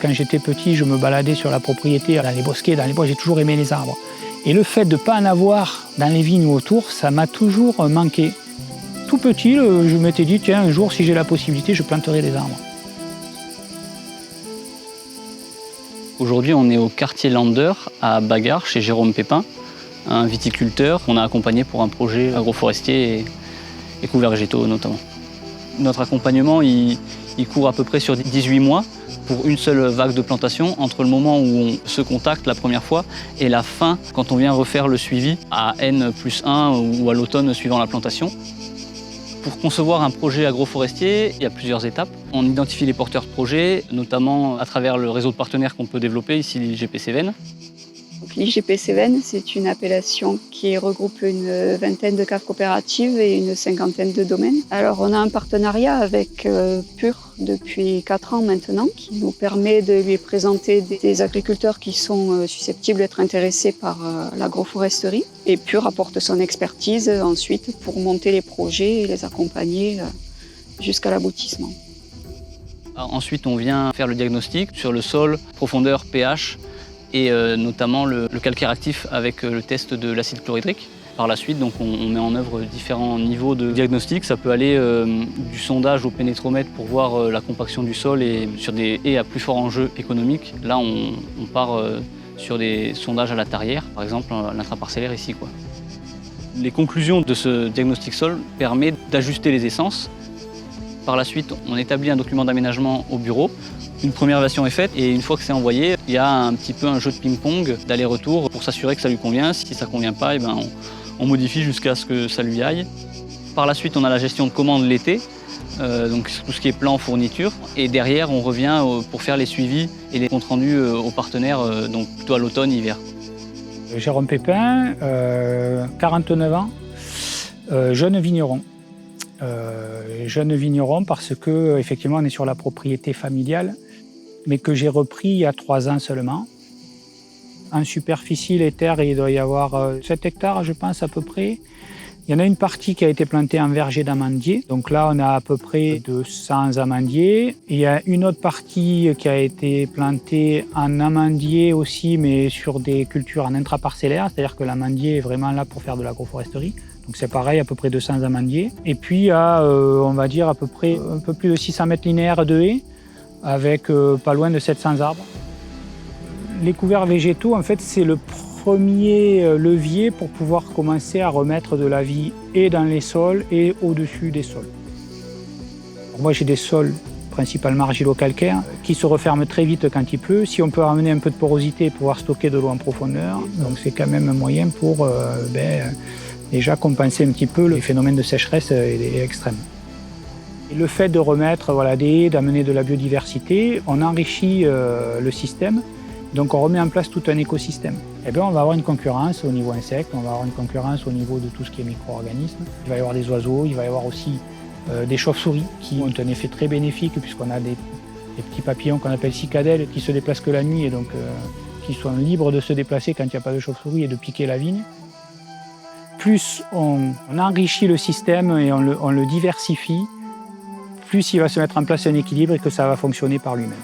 Quand j'étais petit, je me baladais sur la propriété, dans les bosquets, dans les bois, j'ai toujours aimé les arbres. Et le fait de ne pas en avoir dans les vignes ou autour, ça m'a toujours manqué. Tout petit, je m'étais dit, tiens, un jour, si j'ai la possibilité, je planterai des arbres. Aujourd'hui, on est au quartier Lander, à Bagard, chez Jérôme Pépin, un viticulteur qu'on a accompagné pour un projet agroforestier et couverts végétaux notamment. Notre accompagnement, il court à peu près sur 18 mois pour une seule vague de plantation, entre le moment où on se contacte la première fois et la fin, quand on vient refaire le suivi à N+1 ou à l'automne suivant la plantation. Pour concevoir un projet agroforestier, il y a plusieurs étapes. On identifie les porteurs de projets, notamment à travers le réseau de partenaires qu'on peut développer, ici l'IGP Cévennes. L'IGP Cévennes, c'est une appellation qui regroupe une vingtaine de caves coopératives et une cinquantaine de domaines. Alors on a un partenariat avec Pur depuis 4 ans maintenant, qui nous permet de lui présenter des agriculteurs qui sont susceptibles d'être intéressés par l'agroforesterie. Et Pur apporte son expertise ensuite pour monter les projets et les accompagner jusqu'à l'aboutissement. Ensuite, on vient faire le diagnostic sur le sol, profondeur, pH, et notamment le calcaire actif avec le test de l'acide chlorhydrique. Par la suite, donc, on met en œuvre différents niveaux de diagnostic. Ça peut aller du sondage au pénétromètre pour voir la compaction du sol et sur des haies à plus fort enjeu économique. Là, on part sur des sondages à la tarière, par exemple l'intraparcellaire ici, quoi. Les conclusions de ce diagnostic sol permettent d'ajuster les essences. Par la suite, on établit un document d'aménagement au bureau. Une première version est faite et une fois que c'est envoyé, il y a un petit peu un jeu de ping-pong d'aller-retour pour s'assurer que ça lui convient. Si ça ne convient pas, on modifie jusqu'à ce que ça lui aille. Par la suite, on a la gestion de commandes l'été, donc tout ce qui est plan, fourniture. Et derrière, on revient pour faire les suivis et les comptes rendus aux partenaires, donc plutôt à l'automne, hiver. Jérôme Pépin, 49 ans, jeune vigneron. Jeune vigneron parce que effectivement on est sur la propriété familiale, mais que j'ai repris il y a 3 ans seulement. En superficie, les terres, il doit y avoir 7 hectares, je pense, à peu près. Il y en a une partie qui a été plantée en verger d'amandiers. Donc là, on a à peu près 200 amandiers. Et il y a une autre partie qui a été plantée en amandier aussi, mais sur des cultures en intraparcellaire. C'est-à-dire que l'amandier est vraiment là pour faire de l'agroforesterie. Donc c'est pareil, à peu près 200 amandiers. Et puis il y a, on va dire, à peu près un peu plus de 600 mètres linéaires de haies, avec pas loin de 700 arbres. Les couverts végétaux, en fait, c'est le premier levier pour pouvoir commencer à remettre de la vie et dans les sols et au-dessus des sols. Alors moi, j'ai des sols principalement argilo-calcaires qui se referment très vite quand il pleut. Si on peut ramener un peu de porosité et pouvoir stocker de l'eau en profondeur, donc c'est quand même un moyen pour déjà compenser un petit peu les phénomènes de sécheresse extrêmes. Et le fait de remettre des haies, d'amener de la biodiversité, on enrichit le système. Donc on remet en place tout un écosystème. Et bien on va avoir une concurrence au niveau insectes, on va avoir une concurrence au niveau de tout ce qui est micro-organismes. Il va y avoir des oiseaux, il va y avoir aussi des chauves-souris qui ont un effet très bénéfique puisqu'on a des petits papillons qu'on appelle cicadelles qui se déplacent que la nuit et donc qui sont libres de se déplacer quand il n'y a pas de chauves-souris et de piquer la vigne. Plus on enrichit le système et on le diversifie, plus il va se mettre en place un équilibre et que ça va fonctionner par lui-même.